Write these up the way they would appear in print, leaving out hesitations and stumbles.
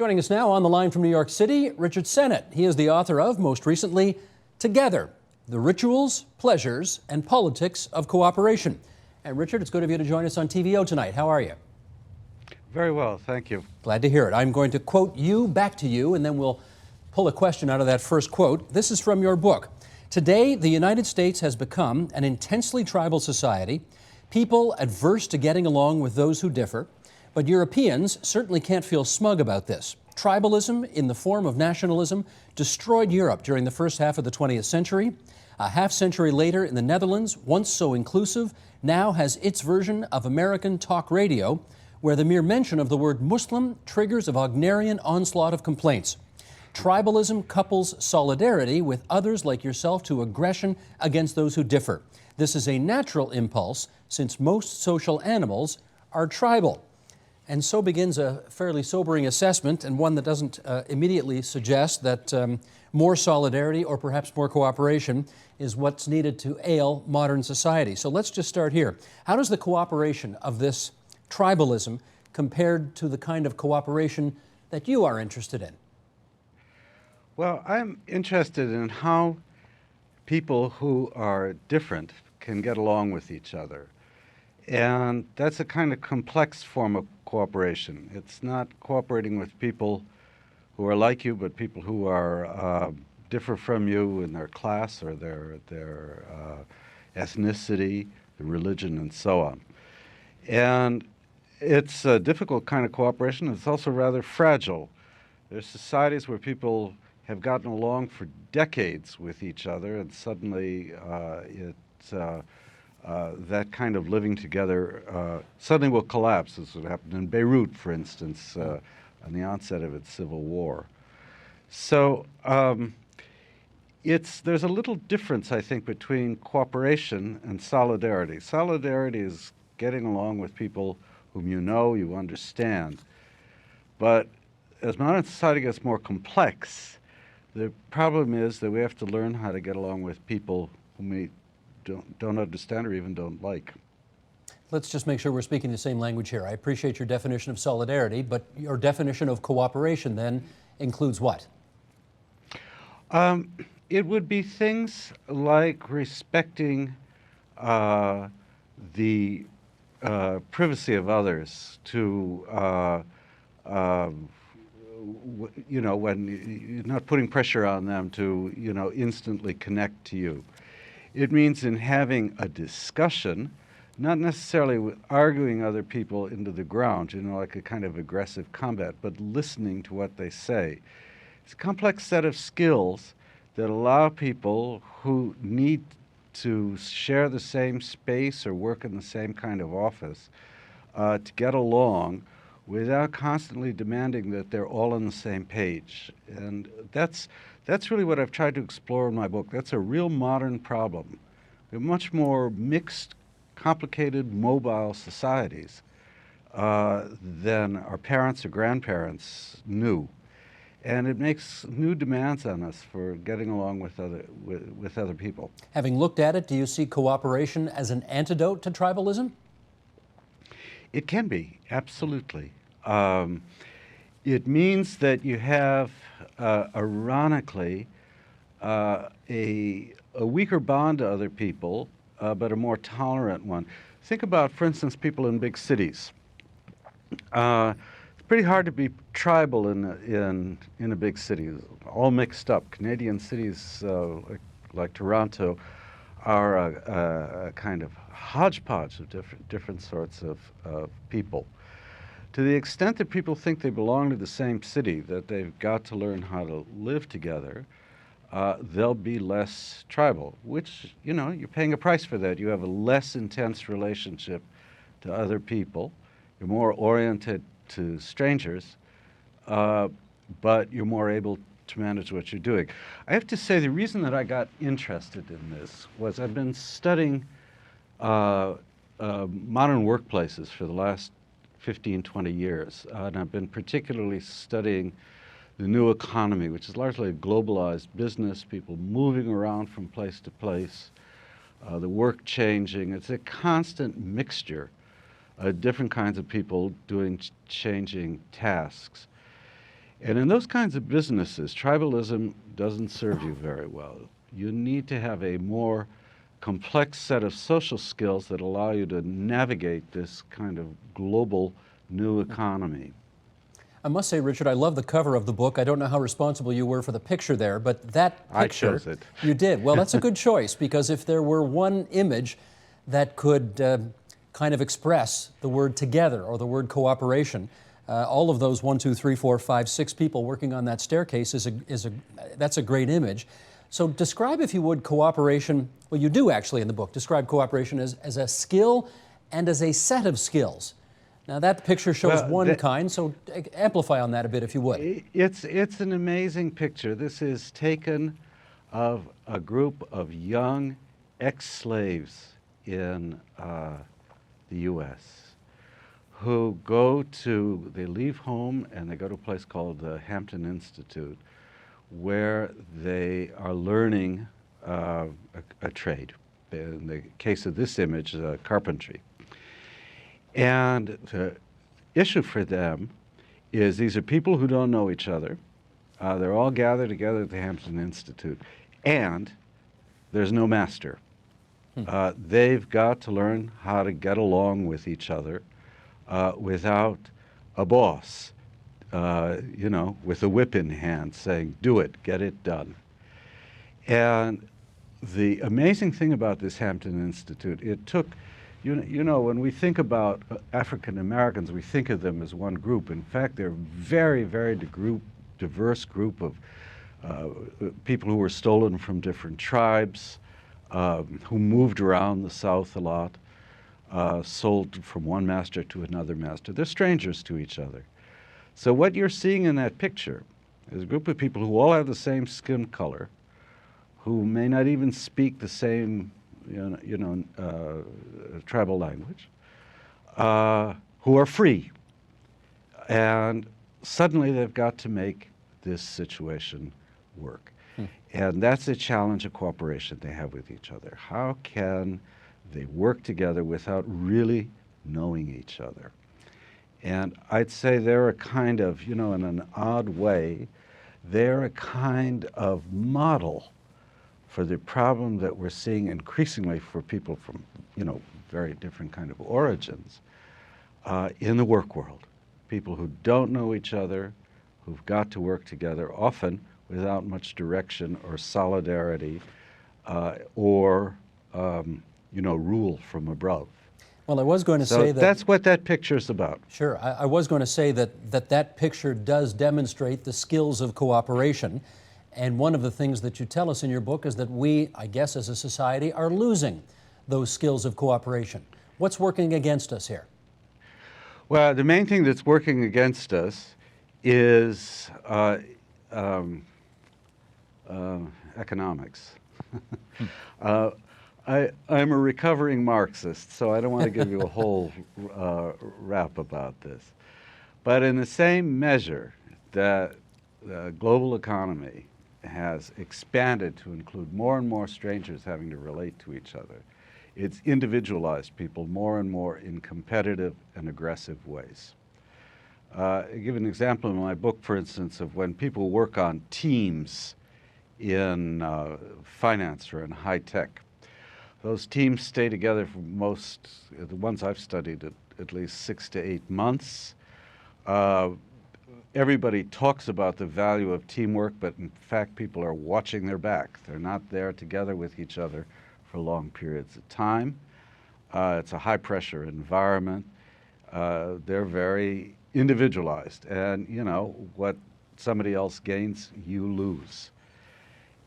Joining us now on the line from New York City, Richard Sennett. He is the author of, most recently, Together, The Rituals, Pleasures, and Politics of Cooperation. And Richard, it's good of you to join us on TVO tonight. How are you? Very well, thank you. Glad to hear it. I'm going to quote you back to you, and then we'll pull a question out of that first quote. This is from your book. Today, the United States has become an intensely tribal society, people adverse to getting along with those who differ. But Europeans certainly can't feel smug about this. Tribalism, in the form of nationalism, destroyed Europe during the first half of the 20th century. A half-century later in the Netherlands, once so inclusive, now has its version of American talk radio, where the mere mention of the word Muslim triggers a Wagnerian onslaught of complaints. Tribalism couples solidarity with others like yourself to aggression against those who differ. This is a natural impulse, since most social animals are tribal. And so begins a fairly sobering assessment, and one that doesn't immediately suggest that more solidarity or perhaps more cooperation is what's needed to ail modern society. So let's just start here. How does the cooperation of this tribalism compared to the kind of cooperation that you are interested in? Well, I'm interested in how people who are different can get along with each other. And that's a kind of complex form of cooperation. It's not cooperating with people who are like you, but people who are differ from you in their class or their ethnicity, their religion, and so on. And it's a difficult kind of cooperation. It's also rather fragile. There's societies where people have gotten along for decades with each other, and suddenly that kind of living together suddenly will collapse. This would happen in Beirut, for instance, on the onset of its civil war. So there's a little difference, I think, between cooperation and solidarity. Solidarity is getting along with people whom you know, you understand. But as modern society gets more complex, the problem is that we have to learn how to get along with people whom we don't understand or even don't like. Let's just make sure we're speaking the same language here. I appreciate your definition of solidarity, but your definition of cooperation then includes what? It would be things like respecting the privacy of others, to when you're not putting pressure on them to instantly connect to you. It means in having a discussion, not necessarily with arguing other people into the ground, like a kind of aggressive combat, but listening to what they say. It's a complex set of skills that allow people who need to share the same space or work in the same kind of office to get along without constantly demanding that they're all on the same page. And that's really what I've tried to explore in my book. That's a real modern problem. We have much more mixed, complicated, mobile societies than our parents or grandparents knew. And it makes new demands on us for getting along with other people. Having looked at it, do you see cooperation as an antidote to tribalism? It can be, absolutely. It means that you have, ironically, a weaker bond to other people, but a more tolerant one. Think about, for instance, people in big cities. It's pretty hard to be tribal in a big city. All mixed up. Canadian cities like Toronto are a kind of hodgepodge of different sorts of people. To the extent that people think they belong to the same city, that they've got to learn how to live together, they'll be less tribal, which, you're paying a price for that. You have a less intense relationship to other people. You're more oriented to strangers, but you're more able to manage what you're doing. I have to say, the reason that I got interested in this was I've been studying modern workplaces for the last 15, 20 years, and I've been particularly studying the new economy, which is largely a globalized business, people moving around from place to place, the work changing. It's a constant mixture different kinds of people doing changing tasks. And in those kinds of businesses, tribalism doesn't serve you very well. You need to have a more complex set of social skills that allow you to navigate this kind of global new economy. I must say, Richard, I love the cover of the book. I don't know how responsible you were for the picture there, but that picture... I chose it. You did. Well, that's a good choice, because if there were one image that could kind of express the word together or the word cooperation, all of those 1, 2, 3, 4, 5, 6 people working on that staircase that's a great image. So describe, if you would, cooperation. Well, you do actually in the book describe cooperation as a skill and as a set of skills. Now that picture shows one kind, so amplify on that a bit if you would. It's an amazing picture. This is taken of a group of young ex-slaves in the U.S. who they leave home and they go to a place called the Hampton Institute, where they are learning a trade. In the case of this image, carpentry. And the issue for them is these are people who don't know each other. They're all gathered together at the Hampton Institute, and there's no master. They've got to learn how to get along with each other without a boss, with a whip in hand saying, do it, get it done. And the amazing thing about this Hampton Institute, it took, when we think about African Americans, we think of them as one group. In fact, they're a very, very diverse group of people who were stolen from different tribes, who moved around the South a lot, sold from one master to another master. They're strangers to each other. So what you're seeing in that picture is a group of people who all have the same skin color, who may not even speak the same tribal language, who are free. And suddenly they've got to make this situation work. And that's a challenge of cooperation they have with each other. How can they work together without really knowing each other? And I'd say they're a kind of, in an odd way, they're a kind of model for the problem that we're seeing increasingly for people from, very different kind of origins in the work world. People who don't know each other, who've got to work together, often without much direction or solidarity or, rule from above. Well, I was going to say that... that's what that picture's about. Sure. I was going to say that picture does demonstrate the skills of cooperation. And one of the things that you tell us in your book is that we, I guess, as a society, are losing those skills of cooperation. What's working against us here? Well, the main thing that's working against us is economics. I'm a recovering Marxist, so I don't want to give you a whole rap about this. But in the same measure that the global economy has expanded to include more and more strangers having to relate to each other, it's individualized people more and more in competitive and aggressive ways. I give an example in my book, for instance, of when people work on teams in finance or in high tech. Those teams stay together for the ones I've studied, at least 6 to 8 months. Everybody talks about the value of teamwork, but in fact people are watching their back. They're not there together with each other for long periods of time. It's a high pressure environment. They're very individualized, and what somebody else gains, you lose.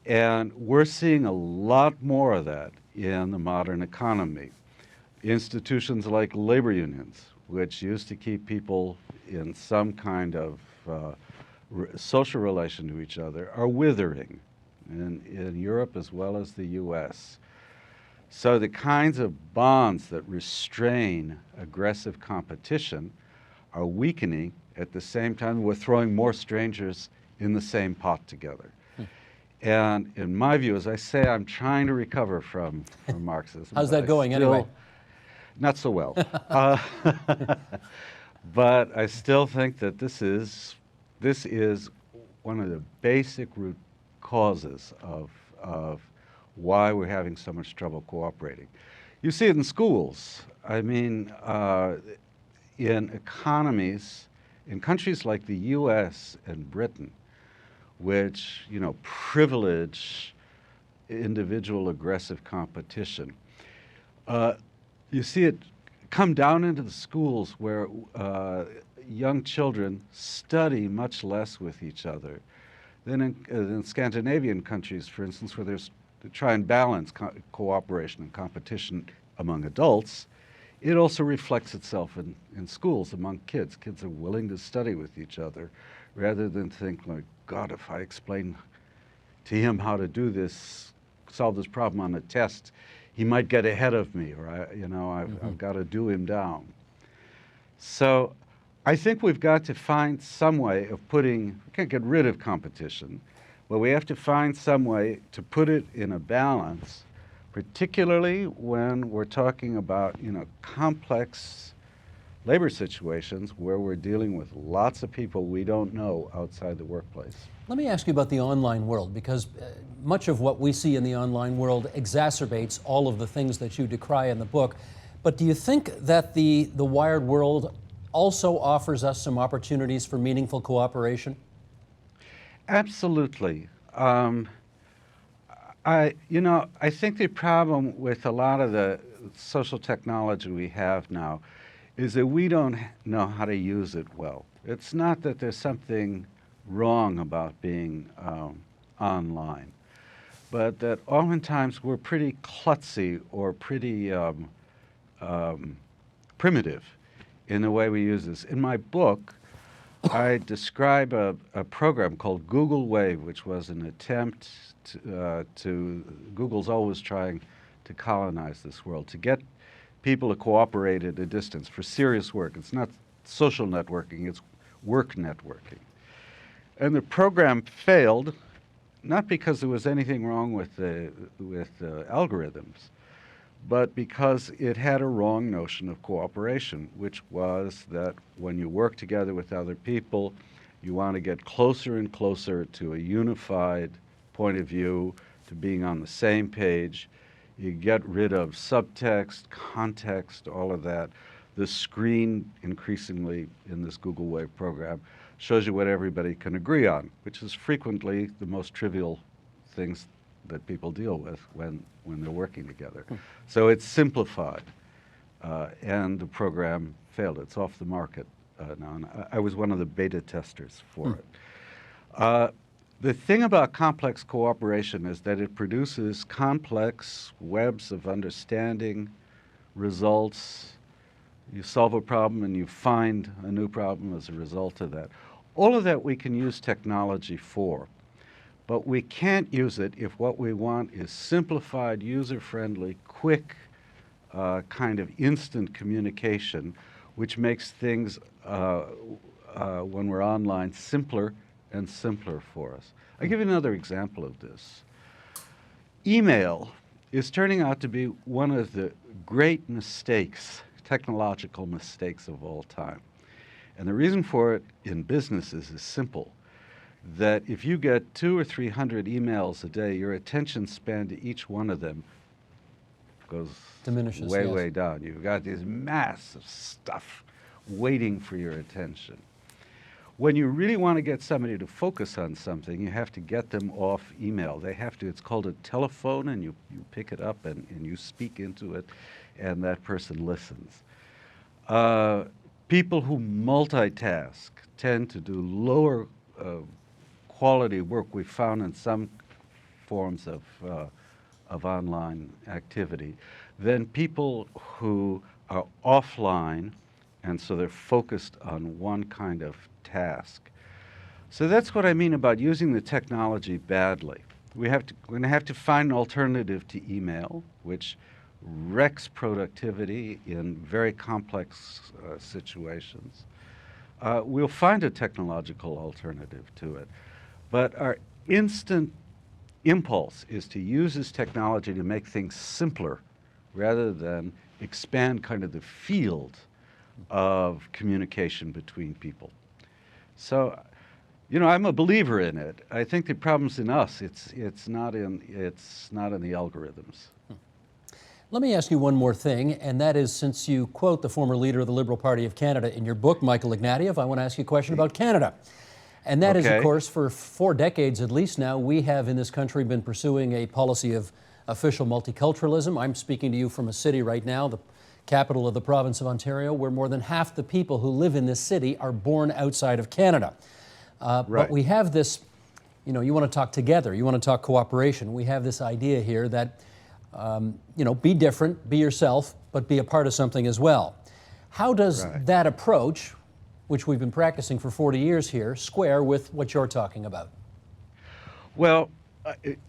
And we're seeing a lot more of that in the modern economy. Institutions like labor unions, which used to keep people in some kind of social relation to each other, are withering in Europe as well as the US. So the kinds of bonds that restrain aggressive competition are weakening at the same time we're throwing more strangers in the same pot together. And in my view, as I say, I'm trying to recover from Marxism. How's that going anyway? Not so well. But I still think that this is This is one of the basic root causes of why we're having so much trouble cooperating. You see it in schools. I mean, in economies, in countries like the US and Britain, which, you know, privilege individual aggressive competition, you see it come down into the schools where young children study much less with each other than in Scandinavian countries, for instance, where there's to try and balance cooperation and competition among adults. It also reflects itself in schools among kids. Kids are willing to study with each other rather than think like, God, if I explain to him how to do this, solve this problem on a test, he might get ahead of me, or I've got to do him down. So I think we've got to find some way of we can't get rid of competition, but we have to find some way to put it in a balance, particularly when we're talking about, complex labor situations where we're dealing with lots of people we don't know outside the workplace. Let me ask you about the online world, because much of what we see in the online world exacerbates all of the things that you decry in the book. But do you think that the wired world also offers us some opportunities for meaningful cooperation? Absolutely. I think the problem with a lot of the social technology we have now is that we don't know how to use it well. It's not that there's something wrong about being online, but that oftentimes we're pretty klutzy or pretty primitive in the way we use this. In my book, I describe a program called Google Wave, which was an attempt Google's always trying to colonize this world, to get people to cooperate at a distance for serious work. It's not social networking, it's work networking. And the program failed, not because there was anything wrong with the algorithms, but because it had a wrong notion of cooperation, which was that when you work together with other people, you want to get closer and closer to a unified point of view, to being on the same page. You get rid of subtext, context, all of that. The screen, increasingly in this Google Wave program, shows you what everybody can agree on, which is frequently the most trivial things that people deal with when they're working together. So it's simplified, and the program failed. It's off the market now, and I was one of the beta testers for it. The thing about complex cooperation is that it produces complex webs of understanding, results. You solve a problem and you find a new problem as a result of that. All of that we can use technology for, but we can't use it if what we want is simplified, user-friendly, quick, kind of instant communication, which makes things, when we're online, simpler and simpler for us. I'll give you another example of this. Email is turning out to be one of the great mistakes, technological mistakes of all time. And the reason for it in businesses is simple, that if you get 200 or 300 emails a day, your attention span to each one of them goes diminishes, way, yes. way down. You've got this mass of stuff waiting for your attention. When you really want to get somebody to focus on something, you have to get them off email. They have to, it's called a telephone, and you pick it up and you speak into it, and that person listens. People who multitask tend to do lower quality work we found in some forms of online activity than people who are offline, and so they're focused on one kind of task. So that's what I mean about using the technology badly. We're going to have to find an alternative to email, which wrecks productivity in very complex situations. We'll find a technological alternative to it. But our instant impulse is to use this technology to make things simpler rather than expand kind of the field of communication between people. So I'm a believer in it. I think the problem's in us. It's not in the algorithms. Let me ask you one more thing, and that is, since you quote the former leader of the Liberal Party of Canada in your book, Michael Ignatieff, I want to ask you a question about Canada. And that is, of course, for 4 decades at least now, we have in this country been pursuing a policy of official multiculturalism. I'm speaking to you from a city right now, the capital of the province of Ontario, where more than half the people who live in this city are born outside of Canada. But we have this, you want to talk together, you want to talk cooperation. We have this idea here that be different, be yourself, but be a part of something as well. How does that approach, which we've been practicing for 40 years here, square with what you're talking about? Well,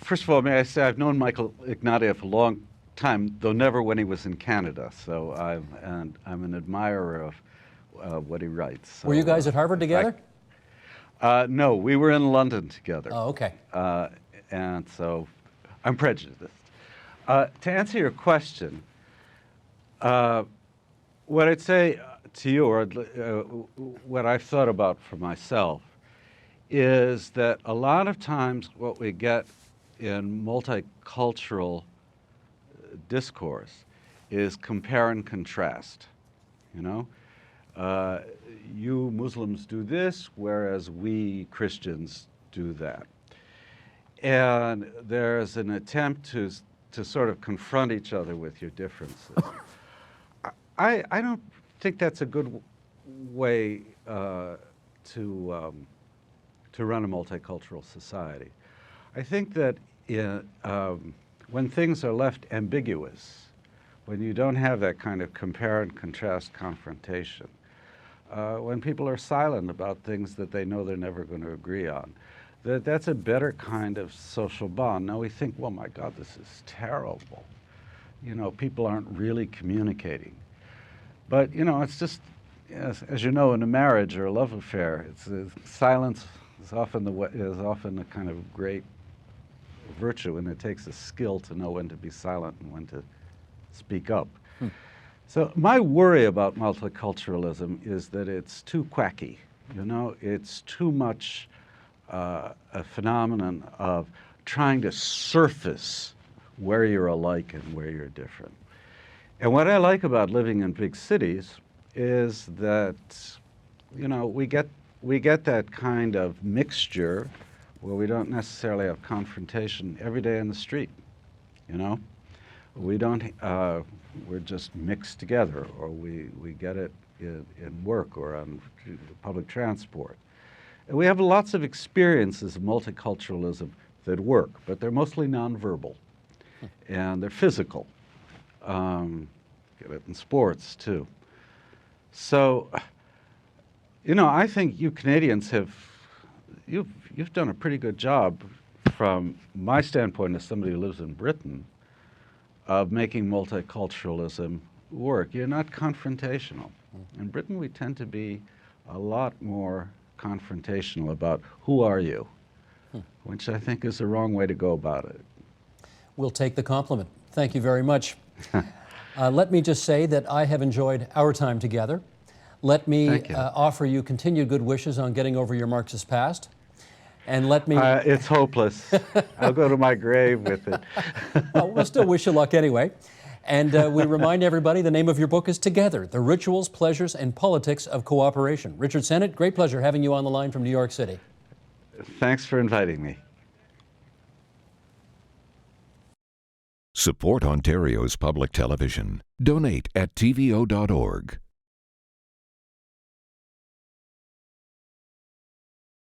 first of all, may I say I've known Michael Ignatieff a long time, though never when he was in Canada. So I'm an admirer of what he writes. So, were you guys at Harvard together? No, we were in London together. Oh, okay. And so I'm prejudiced. To answer your question, what I'd say to you, or what I've thought about for myself, is that a lot of times what we get in multicultural discourse is compare and contrast. You Muslims do this, whereas we Christians do that. And there's an attempt to sort of confront each other with your differences. I don't think that's a good way to run a multicultural society. I think that when things are left ambiguous, when you don't have that kind of compare and contrast confrontation, when people are silent about things that they know they're never going to agree on, that's a better kind of social bond. Now we think, well, my God, this is terrible. People aren't really communicating. But, it's just, as you know, in a marriage or a love affair, silence is often a kind of great virtue, and it takes a skill to know when to be silent and when to speak up. So my worry about multiculturalism is that it's too quacky. It's too much a phenomenon of trying to surface where you're alike and where you're different. And what I like about living in big cities is that, we get that kind of mixture where we don't necessarily have confrontation every day in the street. We don't, we're just mixed together, or we get it in work or on public transport. And we have lots of experiences of multiculturalism that work, but they're mostly nonverbal, and they're physical. Get it in sports too. So, I think you Canadians you've done a pretty good job, from my standpoint as somebody who lives in Britain, of making multiculturalism work. You're not confrontational. In Britain, we tend to be a lot more confrontational about who are you, which I think is the wrong way to go about it. We'll take the compliment. Thank you very much. Let me just say that I have enjoyed our time together. Let me offer you continued good wishes on getting over your Marxist past. And let me... it's hopeless. I'll go to my grave with it. Well, we'll still wish you luck anyway. And we remind everybody the name of your book is Together, The Rituals, Pleasures, and Politics of Cooperation. Richard Sennett, great pleasure having you on the line from New York City. Thanks for inviting me. Support Ontario's public television. Donate at tvo.org.